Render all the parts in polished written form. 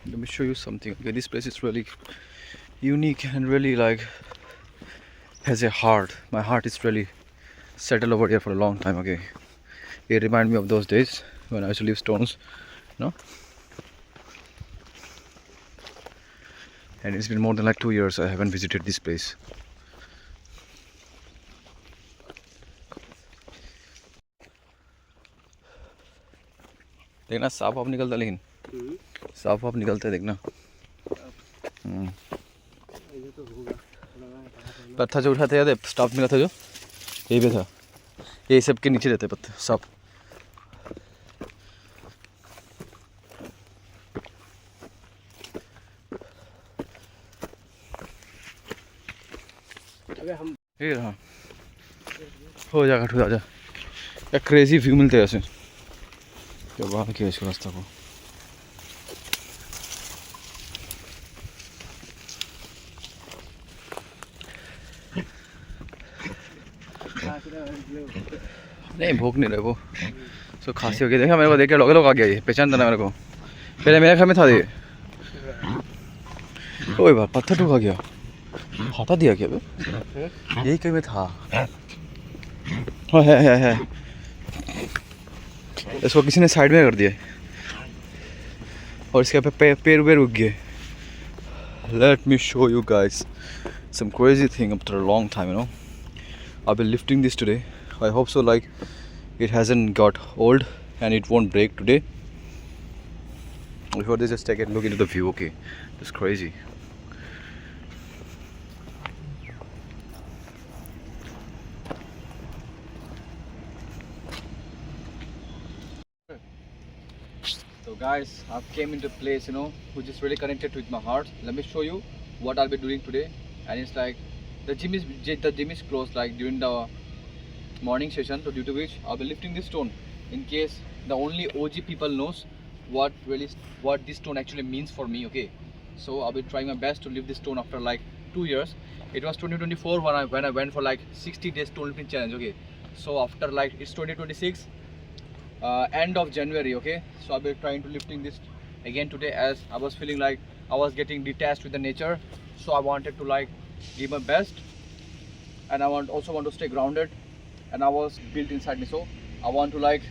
Let me show you something. Okay, this place is really unique and really like has a heart. My heart is really settled over here for a long time. Okay, it reminds me of those days when I used to leave stones, you know. And it's been more than like 2 years I haven't visited this place. देखना साफ आप निकलता, लेकिन साफ आप निकलता है देखना। पत्थर जो उठाते याद है, स्टाफ मिला था जो यही पे था, ये सब के नीचे रहते पत्थर सांप। ये रहा, हो जाएगा ठुआ जा। क्या क्रेजी व्यू मिलते हैं ऐसे, क्या बात किया इसको रास्ता को। नहीं भूख नहीं रहे वो, सो खांसी हो गई। देखा मेरे को, देख के लोग आ गया, ये पहचानता ना मेरे को, पहले मेरे घर में था ये। ओए बात पत्थर टूका गया, हटा दिया क्या बे? यही कहीं में था। हाँ है। इसको किसी ने साइड में कर दिया और इसके पे पैर रुक गए। Let me show you guys some crazy thing after a long time, you know. I'll be lifting this today. I hope so, like it hasn't got old and it won't break today. Before this, just take a look into the view. Okay, it's crazy. So guys, I've came into a place, you know, which is really connected with my heart. Let me show you what I'll be doing today. And it's like the gym is closed like during the morning session, so due to which I'll be lifting this stone in case the only OG people knows what this stone actually means for me. Okay, so I'll be trying my best to lift this stone after like 2 years. It was 2024 when I went for like 60 days stone lifting challenge. Okay, so after like it's 2026 end of January. Okay, so I'll be trying to lifting this again today, as I was feeling like I was getting detached with the nature, so I wanted to like give my best, and I also want to stay grounded, and I was built inside me, so I want to like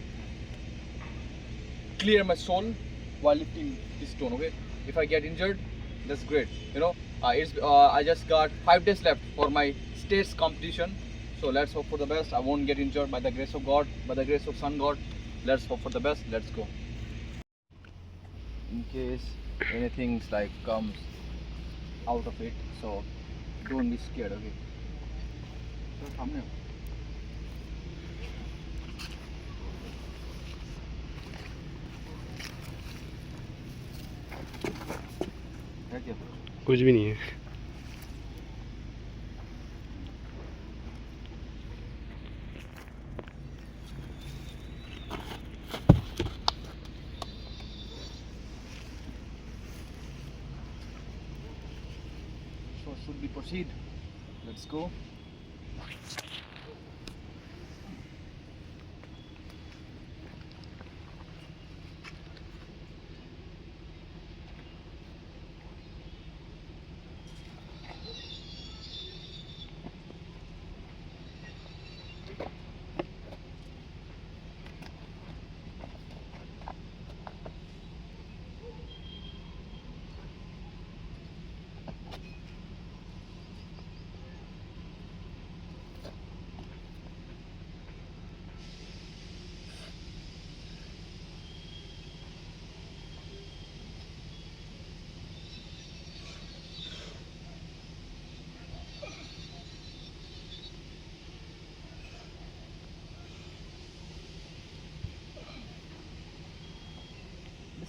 clear my soul while lifting this stone. Okay, if I get injured, that's great, you know. I just got 5 days left for my states competition, so let's hope for the best. I won't get injured by the grace of God, by the grace of Sun God. Let's hope for the best. Let's go. In case anything's like comes out of it, so don't be scared. Okay, so thumbnail. कुछ भी नहीं है। So should we proceed? Let's go.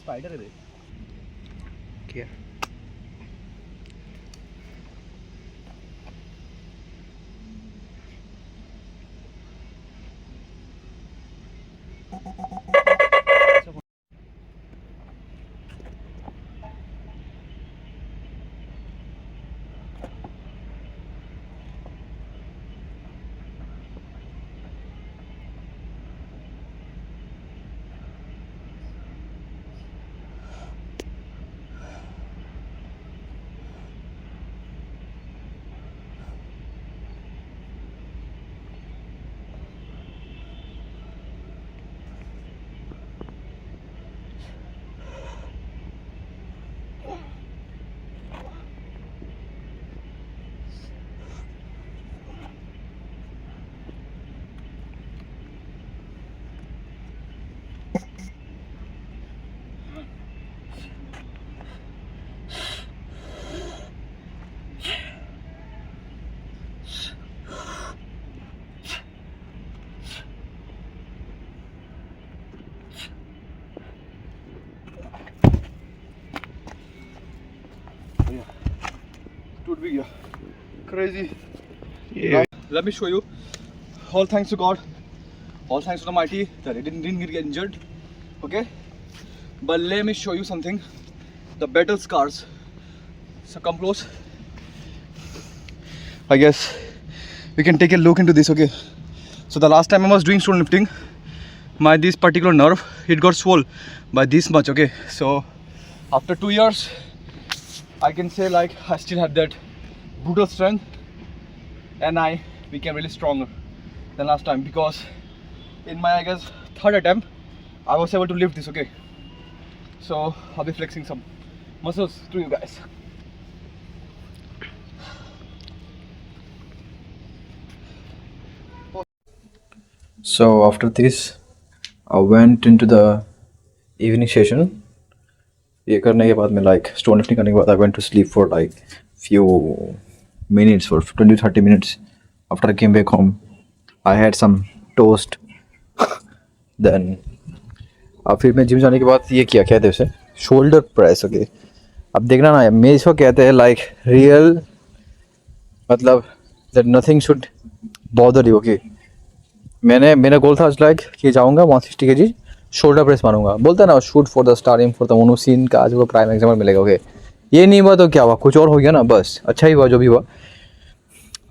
Spider है क्या? भी गया crazy. Yeah. Let me show you. All thanks to God, all thanks to the mighty that I didn't get injured. Okay, but let me show you something. The battle scars. So come close. I guess we can take a look into this. Okay, so the last time I was doing stone lifting, my this particular nerve, it got swollen by this much. Okay, so after 2 years I can say like I still have that brutal strength, and I became really stronger than last time, because in my, I guess, third attempt I was able to lift this. Okay, so I'll be flexing some muscles to you guys. So after this I went into the evening session. ये करने के बाद मैं like stone lifting करने के बाद I went to sleep for like few minutes, for 20-30 minutes. After I came back home I had some toast. Then अब फिर मैं जिम जाने के बाद ये किया, क्या कहते हैं उसे, शोल्डर प्रेस. ओके, अब देखना ना, मैं इसको कहते हैं लाइक रियल, मतलब that nothing should bother you. Okay, मेरा गोल था लाइक कि जाऊँगा 160 kg शोल्डर प्रेस मारूंगा. बोलता है ना shoot for the star, aim for the mono scene का आज वो प्राइम एग्जाम्पल मिलेगा. ओके, ये नहीं हुआ तो क्या हुआ, कुछ और हो गया ना, बस अच्छा ही हुआ जो भी हुआ.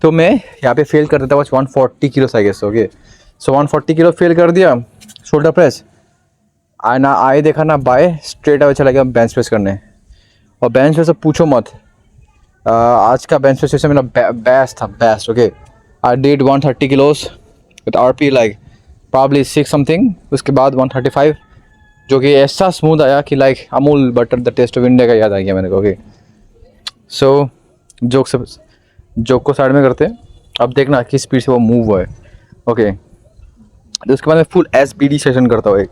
तो मैं यहाँ पे फेल कर देता बस 140 kilos I guess. Okay, so 140 kg fail कर दिया शोल्डर प्रेस. आए देखा ना बाय, स्ट्रेट अवे चला गया बेंच प्रेस करने. और बेंच प्रेस पूछो मत, आज का बेंच प्रेस मेरा बेस्ट था, best. Okay, I did 130 kilos with RP like probably 6 something. उसके बाद 135, जो कि ऐसा स्मूथ आया कि like Amul butter the taste of India का याद आ गया मेरे को. ओके, सो जोक को साइड में करते हैं. अब देखना किस स्पीड से वो मूव हुआ है. ओके, तो उसके बाद मैं फुल SBD सेशन करता हूँ एक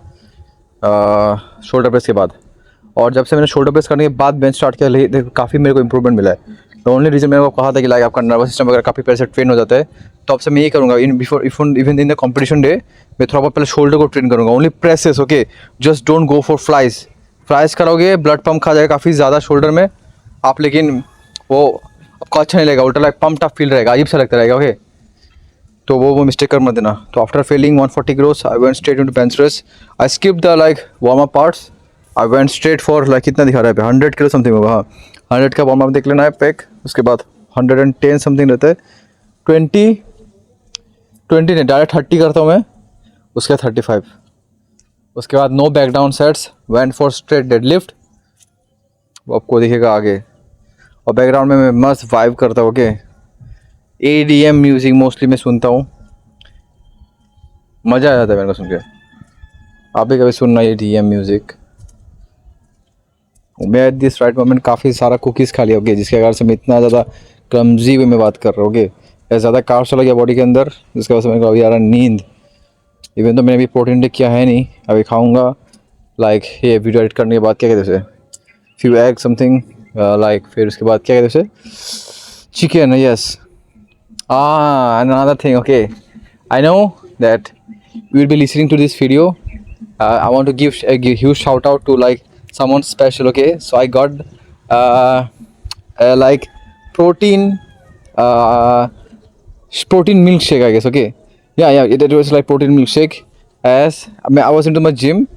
शोल्डर प्रेस के बाद. और जब से मैंने शोल्डर प्रेस करने के बाद बेंच स्टार्ट किया, काफ़ी मेरे को इंप्रूवमेंट मिला है. द ओनली रीज़न मैंने आपको कहा था कि लाइक आपका नर्वस सिस्टम वगैरह काफ़ी पहले से ट्रेन हो जाता है, तो अब से मैं ये करूँगा even in the competition day मैं थोड़ा बहुत पहले शोल्डर को ट्रेन करूँगा. Only presses. Okay, just don't go for flies करोगे ब्लड पम्प खा जाएगा काफ़ी ज़्यादा शोल्डर में आप, लेकिन वो आपको अच्छा नहीं लगेगा, उल्टा लाइक पम्प टफ फील रहेगा, अजीब सा लगता रहेगा. ओके, तो वो मिस्टेक कर मत देना. तो after failing 140 kilos I went straight into bench press. I skip the like warm up parts. I went straight for like कितना दिखा रहा है पे 100 kg समथिंग होगा. हाँ, 100 का वार्म अप देख लेना है पैक. उसके बाद 110 समथिंग रहता है. 20 नहीं, डायरेक्ट 30 करता हूँ मैं. उसके 35. उसके बाद no back down sets, went for straight deadlift. वो आपको दिखेगा आगे. और बैकग्राउंड में मैं मस्त वाइब करता हूँ. ओके, ADM म्यूज़िक मोस्टली मैं सुनता हूँ, मज़ा आ जाता है मेरे को सुन के. आप भी कभी सुनना ADM म्यूज़िक. मैं एट दिस राइट मोमेंट काफ़ी सारा कुकीज़ खा लिया. ओके, जिसके कारण से मैं इतना ज़्यादा क्लमजी वे में बात कर रहा हूँ. ओके, ज़्यादा कार्ब्स चला गया बॉडी के अंदर, जिसकी वजह से मेरे को अभी आ रहा नींद. इवन तो मैंने अभी प्रोटीन डे किया है नहीं, अभी खाऊंगा लाइक ये वीडियो एडिट करने के बाद. क्या कहते हैं उसे, फ्यू एग समथिंग लाइक. फिर उसके बाद क्या कहते हैं उसे, chicken. Yes, and another thing. Okay, I know that you will be listening to this video. I want to give a huge shout out to like someone special. Okay, so I got like protein milkshake, I guess. Okay, yeah, it was like protein milkshake. As I was into my gym,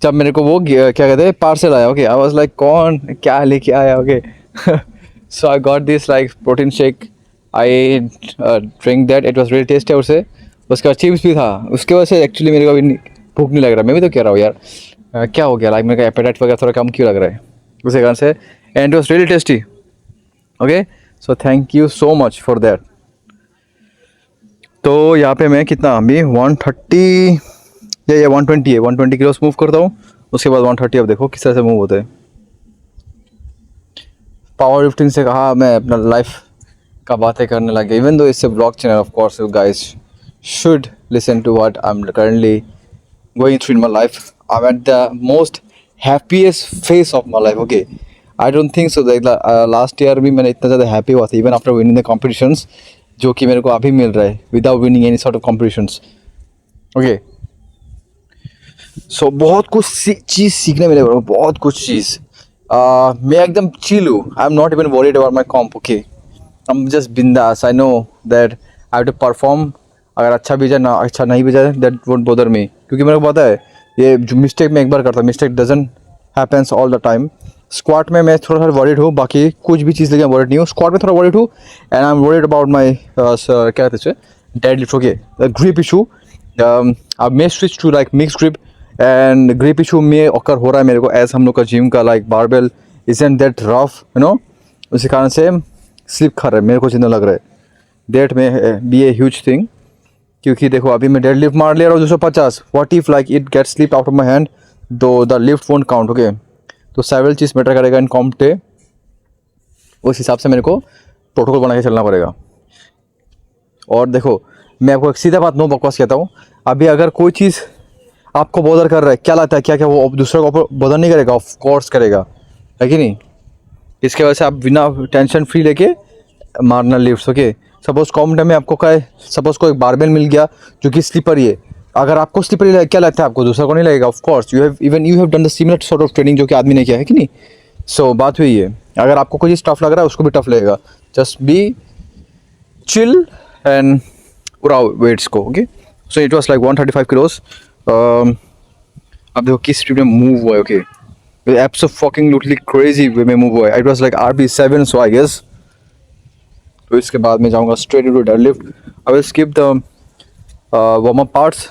जब मेरे को वो क्या कहते हैं parcel आया. Okay, I was like कौन क्या लेके आया. Okay, so I got this like protein shake. I drink that. It was really tasty. और से उसके बाद चिप्स भी था. उसके वजह से एक्चुअली मेरे को अभी भूख नहीं लग रहा. मैं भी तो कह रहा हूँ यार क्या हो गया, लाइक मेरे का एपेटाइट वगैरह थोड़ा कम क्यों लग रहा है उसी कारण से. And it was really tasty. Okay, so thank you so much for that. तो यहाँ पे मैं कितना अभी 130 या 120 है, 120 किलोस मूव करता हूँ. उसके बाद 130. अब देखो किस तरह से मूव होते हैं. पावर लिफ्टिंग से कहा मैं अपना लाइफ का बातें करने लगे. इवन दो इससे blog channel, of course you guys should listen to what I am currently going through in my life. I am at the most happiest phase of my life. Okay, I don't think so that last year भी मैंने इतना ज़्यादा happy हुआ था even after winning the competitions, जो कि मेरे को अभी मिल रहा है without winning any sort of competitions. Okay, so बहुत कुछ चीज़ सीखने मिले, बहुत कुछ चीज़. मैं एकदम चिल हूँ. I am not even worried about my comp. Okay, I'm just bindas. I know that I have to perform. अगर अच्छा भी जाए ना अच्छा नहीं भी जाए that won't bother me. क्योंकि मेरे को पता है ये जो मिस्टेक मैं एक बार करता हूँ mistake doesn't happens all the time. Squat में मैं थोड़ा सा वरीड हूँ बाकी कुछ भी चीज़ लेके वरीड नहीं हूँ स्क्वाट में थोड़ा वरीड हूँ and I am worried about my क्या कहते हैं deadlift okay grip issue अब मैं switch to like mix grip and grip issue में ऑकर हो रहा है मेरे को एज हम लोग का जिम का like barbell isn't that rough you know उसी कारण से स्लिप खा रहा है मेरे को जितना लग रहा है दैट में बी ए ह्यूज थिंग क्योंकि देखो अभी मैं डेड लिफ्ट मार लिया रहा हूँ 250 what if like it get slip out of my hand though the lift won't count okay तो सेवरल चीज़ मैटर करेगा इन कॉम्प्टे उस हिसाब से मेरे को प्रोटोकॉल बना के चलना पड़ेगा और देखो मैं आपको एक सीधा बात नो बकवास कहता हूँ अभी अगर कोई चीज़ आपको बॉदर कर रहा है क्या लगता है क्या क्या वो दूसरे को बॉदर नहीं करेगा ऑफ कोर्स करेगा है कि नहीं इसके वजह से आप बिना टेंशन फ्री लेके मारना lift okay suppose com time में आपको क्या है सपोज को एक बारबेल मिल गया जो कि स्लीपर ही है अगर आपको स्लीपर ही क्या लगता है आपको दूसरा को नहीं लगेगा of course you have done the similar sort of training जो कि आदमी ने किया है कि नहीं सो बात हुई है अगर आपको कोई चीज़ टफ लग रहा है उसको भी टफ लगेगा जस्ट बी चिल एंड उड़ाओ वेट्स को okay so it was like 135 किलोस अब देखो किस स्पीड में मूव हुआ है ओके एब्सोल्युटली क्रेजी वे में मूव हुआ है it was like RB7 so I guess तो इसके बाद मैं जाऊँगा straight into deadlift I will skip the warm up parts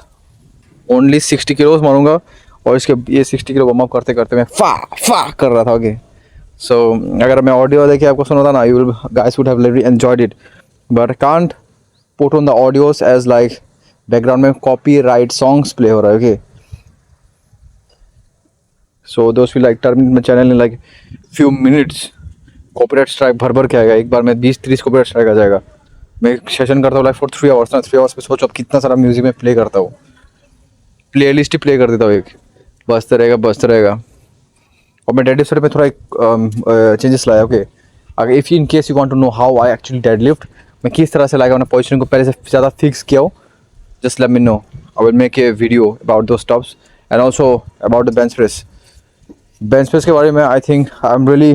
only 60 kilos मारूंगा और इसके ये 60 किलो वार्म अप करते करते मैं फा कर रहा था ओके सो अगर मैं ऑडियो देखे आपको सुना था ना you will guys would have really enjoyed it but can't put on the audios as like background में कॉपीराइट सॉन्ग्स प्ले हो रहा है ओके सो दोस्त will like terminate my channel in like few minutes copyright strike भर के आएगा एक बार में 20-30 कॉपीराइट स्ट्राइक आ जाएगा मैं सेशन करता हूँ लाइक फॉर 3 आवर्स ना 3 आवर्स में सोचो अब कितना सारा म्यूजिक में प्ले करता हूँ प्ले लिस्ट ही प्ले कर देता हूँ एक बजता रहेगा और मैं डेडलिफ्ट में थोड़ा एक चेंजेस लाया ओके अगर if in case you want to know how I actually deadlift मैं किस तरह से लाएगा अपना पोजीशन को पहले से ज़्यादा फिक्स किया हो just let me know I will make a video about those stops and also about the bench press के बारे में I think I am really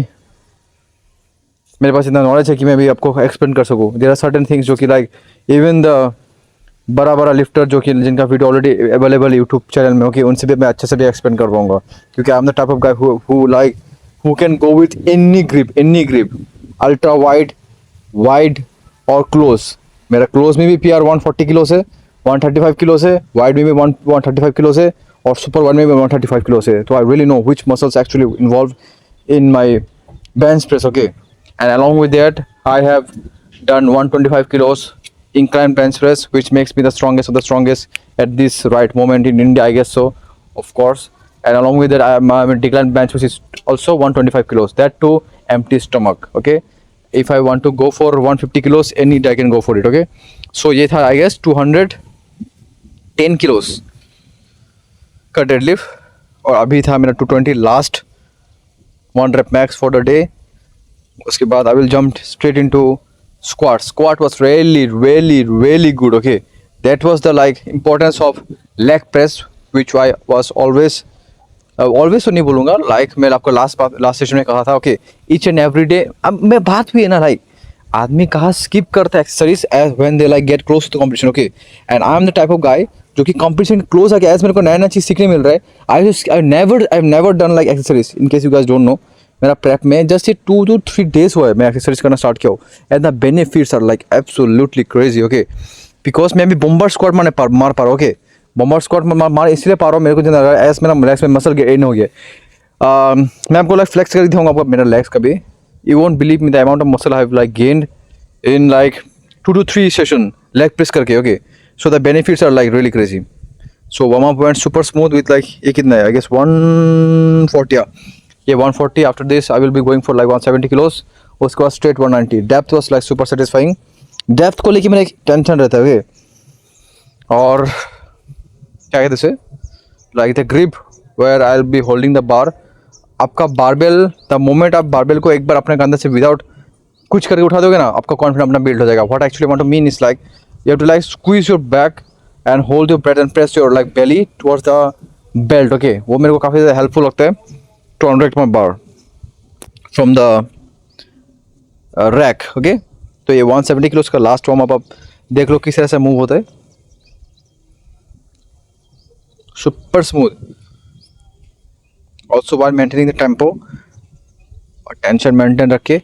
मेरे पास इतना नॉलेज है कि मैं भी आपको एक्सप्लेन कर सकूँ देयर आर सर्टेन थिंग्स जो कि लाइक इवन द बड़ा लिफ्टर जो कि जिनका video already available YouTube channel में ओके उनसे भी मैं अच्छे से भी एक्सप्लेन कर पाऊंगा क्योंकि I am the type of guy who can go with any grip ultra wide और क्लोज मेरा क्लोज में भी PR 140 किलो से 135 किलो से वाइड में भी 135 किलो से और सुपर वाइड में भी 135 किलो से तो I really know which muscles actually involve in my bench press okay and along with that I have done 125 kilos incline bench press which makes me the strongest of the strongest at this right moment in India I guess so of course and along with that I am a decline bench which is also 125 kilos that too empty stomach okay if I want to go for 150 kilos any day I can go for it okay so ये था I guess 210 kilos का deadlift और अभी था मेरा 220 last 1 rep max for the day उसके बाद I will jump straight into squat was really good okay that was the like importance of leg press which I was always तो नहीं बोलूँगा like मैं आपको लास्ट सेशन में कहा था okay each and every day अब मैं बात हुई है ना like आदमी कहाँ skip करता है exercise as when they like get close to the competition okay and I am the type of guy जो कि competition close आके as मेरे को नया चीज़ सीखने मिल रहा है I've never done like exercise in case you guys don't know मेरा प्रेप में जस्ट ये 2 to 3 days हुआ है मैं एक्सरसाइज करना स्टार्ट किया हूँ and the benefits are like absolutely crazy okay because मैं अभी बम्बर स्क्वाट मार पा रहा हूँ ओके बम्बर स्क्वाट मार इसलिए पा रहा हूँ मेरे को जितना एस मेरा लेग्स में मसल गेन हो गया मैं आपको लाइक फ्लेक्स कर दिखाऊंगा आपको मेरा लेग्स का भी you won't believe me the amount of muscle I have like gained in like 2 to 3 session leg press करके okay so the benefits are like really crazy so warm up went super smooth with like ये कितना है I guess 140 ये 140 after this I will be going for like 170 kilos उसके बाद straight 190 depth was like super satisfying depth को लेके मेरा एक टेंशन रहता है और क्या कहते हैं like the grip where I will be holding the bar आपका बारबेल द मोमेंट आप बारबेल को एक बार अपने कंधे से विदाउट कुछ करके उठा दोगे ना आपका कॉन्फिडेंस अपना बिल्ड हो जाएगा what actually want to mean is like you have to like squeeze your back and hold your breath and press your like belly towards the belt okay वो मेरे को काफ़ी ज़्यादा हेल्पफुल लगता है to unrack my bar from the rack okay तो ये 170 kilo का लास्ट वार्म अप आप देख लो किस तरह से मूव होता है, super smooth, also while maintaining the tempo और टेंशन मेंटेन रख के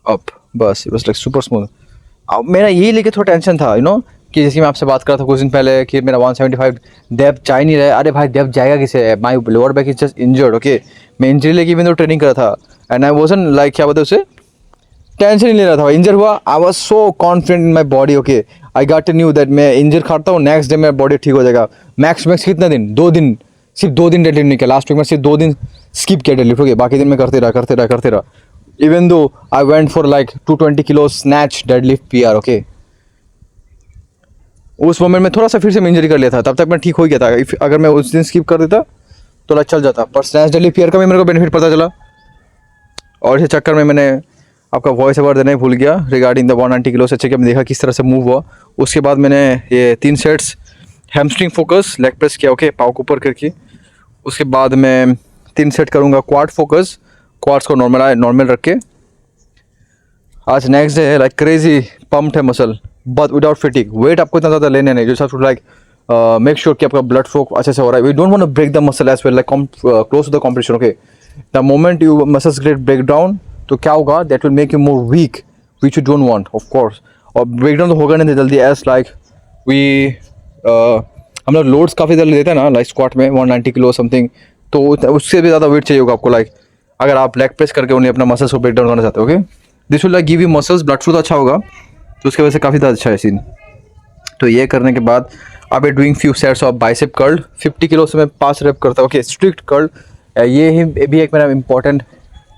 अप, बस बस लाइक सुपर स्मूथ। अब मेरा यही लेके थोड़ा टेंशन था कि जैसे मैं आपसे बात कर रहा था कुछ दिन पहले कि मेरा 175 डेप्थ जा ही नहीं रहा है। अरे भाई डेप्थ जाएगा किसे, माई lower back is just injured, okay. मैं इंजरी लेके इवन तो ट्रेनिंग कर रहा था एंड आई वाजंट लाइक क्या बोलते उसे, टेंशन नहीं ले रहा था। इंजर हुआ, I was so confident in my body, okay. I got knew that मैं इंजर खाता हूँ नेक्स्ट डे मेरा बॉडी ठीक हो जाएगा। मैक्स कितना दिन, 2 दिन, सिर्फ 2 दिन डेडलिफ्ट नहीं किया लास्ट वीक में, सिर्फ 2 दिन स्किप किया डेडलिफ्ट, ओके। बाकी दिन में करते रहा even though I went for like 220 kilo snatch deadlift PR, okay. उस मोमेंट में थोड़ा सा फिर से मैं इंजरी कर लिया था, तब तक मैं ठीक हो गया था। अगर मैं उस दिन स्किप कर देता तो चल जाता, पर स्नैच डेडलिफ्ट PR का भी मेरे को बेनिफिट पता चला। और इस चक्कर में मैंने आपका वॉइस ओवर देना ही भूल गया रिगार्डिंग द 190 किलो से। चेक देखा किस तरह से मूव हुआ। उसके बाद मैंने ये 3 sets hamstring focus leg press किया, ओके, पाव को ऊपर करके। उसके बाद मैं 3 सेट करूँगा क्वाड फोकस, क्वाड्स को नॉर्मल रख के। आज नेक्स्ट डे है, लाइक क्रेजी पम्प्ड है muscle but without fitting. Weight आपको इतना ज़्यादा लेने नहीं, जो लाइक मेक श्योर कि आपका ब्लड फ्लो अच्छे से हो रहा है। We don't want to break the muscle as well, like close to the competition, okay. The moment you muscles get break down तो क्या होगा, that will make you more weak which you don't want, of course. और break down तो होगा नहीं जल्दी, as like we हम लोग लोड्स काफ़ी जल्दी देते हैं ना, लाइक स्क्वाट में 190 किलो समथिंग, तो उससे भी ज़्यादा वेट चाहिए होगा आपको, लाइक अगर आप लेग प्रेस करके उन्हें अपना मसल्स को ब्रेक डाउन करना चाहते हो, okay. This will like give you muscles, blood flow तो अच्छा होगा, तो उसकी वजह से काफ़ी ज़्यादा अच्छा है सीन। तो ये करने के बाद आप doing few sets of bicep curl, 50 kilo से मैं 5 रेप करता हूँ, ओके, स्ट्रिक्ट कर्ल। ये ही भी एक मेरा इंपॉर्टेंट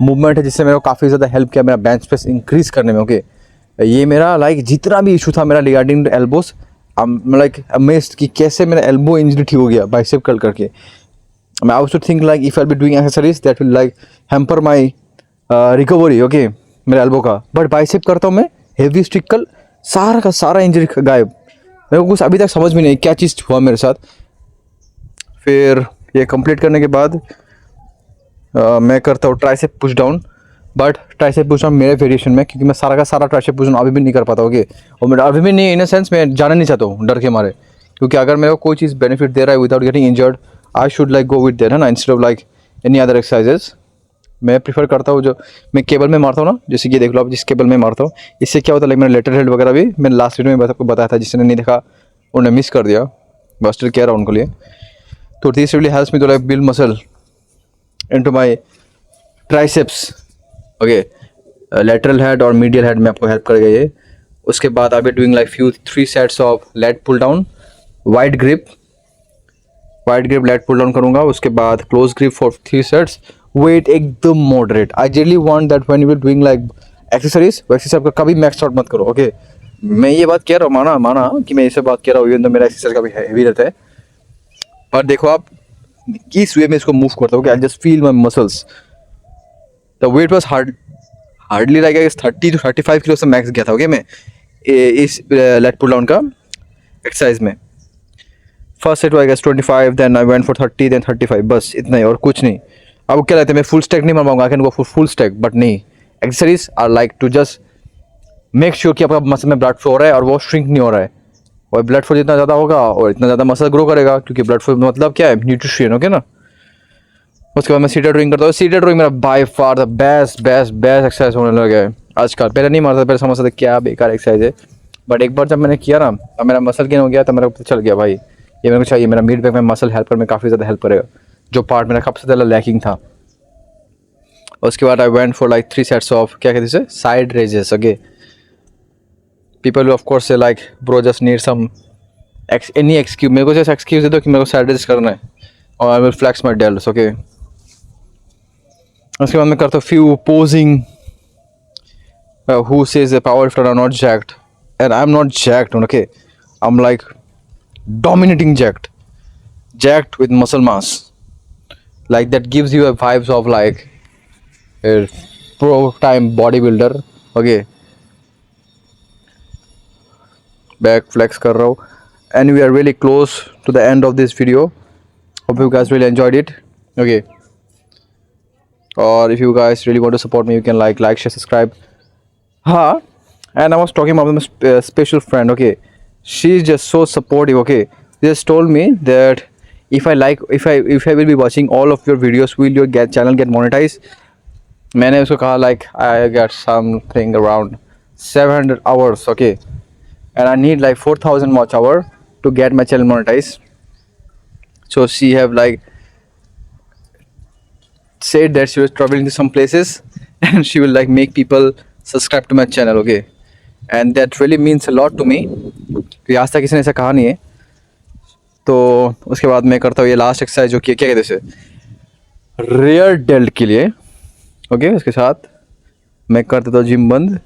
मूवमेंट है जिससे मेरे को काफ़ी ज़्यादा हेल्प किया मेरा बेंच प्रेस इंक्रीज़ करने में, ओके। ये मेरा लाइक जितना भी इशू था मेरा regarding elbows, I like amazed कि कैसे मेरा एल्बो इंजरी ठीक हो गया बाइसेप कर्ल करके। I also think like if I'll be doing exercise that will like hamper my recovery, okay, मेरे एल्बो का। बट बाइसेप करता हूँ मैं हेवी स्टिक कर्ल, सारा का सारा इंजरी गायब। मेरे को कुछ अभी तक समझ में नहीं क्या चीज़ हुआ मेरे साथ। फिर ये कंप्लीट करने के बाद मैं करता हूँ tricep push down, but tricep push down मेरे वेरिएशन में, क्योंकि मैं सारा का सारा ट्राइसेप पुश डाउन अभी भी नहीं कर पाता, ओके। और मेरा अभी भी नहीं, इन अ सेंस मैं जाना नहीं चाहता हूँ डर के मारे, क्योंकि अगर मेरे को कोई चीज़ बेनिफिट दे रहा है without getting injured, I should like go with their, है ना, instead of like any other exercises. मैं प्रीफर करता हूँ जो मैं केबल में मारता हूँ ना, जैसे कि देख लो आप जिस केबल में मारता हूँ, इससे क्या होता है, लाइक मेरा लेटर हेड वगैरह भी मैंने लास्ट वीडियो में आपको बताया था, जिसने नहीं देखा उन्हें मिस कर दिया, बस स्टिल कह रहा हूँ उनके लिए। तो this really helps me to like build muscle into my triceps, okay. Lateral head और मीडियल हेड में आपको हेल्प करेगा ये। उसके बाद I be doing like 3 sets of lat pull down, wide grip lat pull down करूँगा। उसके बाद close grip for 3 sets, weight एकदम moderate. I really want that when you are doing like exercise, वैसे आपका कभी मैक्स आउट मत करो, okay. मैं ये बात कह रहा हूँ, माना कि मैं इसे बात कह रहा हूँ, इवन तो मेरा एक्सरसाइज काफ़ी हैवी रहता है, पर देखो आप किस वे में इसको मूव करता हूँ, कि I just feel my muscles. The weight was hardly like 30 to 35 kilo से मैक्स गया था, ओके, मैं इस लेट पुल डाउन का एक्सरसाइज में। First set I guess 25, then I went for 30, then 35, बस इतना ही और कुछ नहीं। अब क्या लगता है मैं फुल स्टैक नहीं मार पाऊंगा, I can go for full stack, but नहीं, exercise are like to just make sure कि आपका मसल में ब्लड फ्लो हो रहा है और वो श्रिंक नहीं हो रहा है। और ब्लड फ्लो जितना ज़्यादा होगा और इतना ज़्यादा मसल ग्रो करेगा, क्योंकि ब्लड फ्लो मतलब क्या है, न्यूट्रिशन, ओके ना। उसके बाद मैं सीटेड रोइंग करता हूँ। सीटेड रोइंग मेरा by far the best exercise होने लगा है आजकल। पहले नहीं मारता, पहले समझता था क्या बेकार एक्सरसाइज है, बट एक बार जब मैंने किया ना, अब मेरा मसल गेन हो गया, तो मेरे को चल गया भाई ये मेरे को चाहिए। मेरा मिड बैक में मसल हेल्पर में काफ़ी ज़्यादा हेल्प करेगा, जो पार्ट मेरा सबसे ज़्यादा लैकिंग था। उसके बाद I went for like 3 sets of क्या कहते हैं side raises, okay. People of course से like bro just need some any excuse, मेरे को जस्ट एक्सक्यूज दे दो कि मेरे को साइड रेज करना है और I will flex my delts, okay. उसके बाद मैं करता हूँ few posing, who says the powerlifter are not jacked, and I'm not jacked, okay, I'm like dominating jacked with muscle mass, like that gives you a vibes of like a pro time bodybuilder, okay. Back flex कर रहा हूँ, and we are really close to the end of this video. Hope you guys really enjoyed it, okay. Or if you guys really want to support me, you can like share, subscribe. हाँ, And I was talking about my special friend. Okay, she's just so supportive. Okay, she just told me that if I will be watching all of your videos, will your channel get monetized? मैंने उसको कहा like I got something around 700 hours. Okay, and I need like 4,000 watch hour to get my channel monetized. So she have like said that she was traveling to some places and she will like make people subscribe to my channel. Okay, and that really means a lot to me क्योंकि आज तक किसी ने ऐसा कहा नहीं है. तो उसके बाद मैं करता हूँ ये लास्ट एक्सरसाइज जो क्या कहते हैं रेयर डेल्ट के लिए. ओके, उसके साथ मैं कर देता हूँ जिम बंद.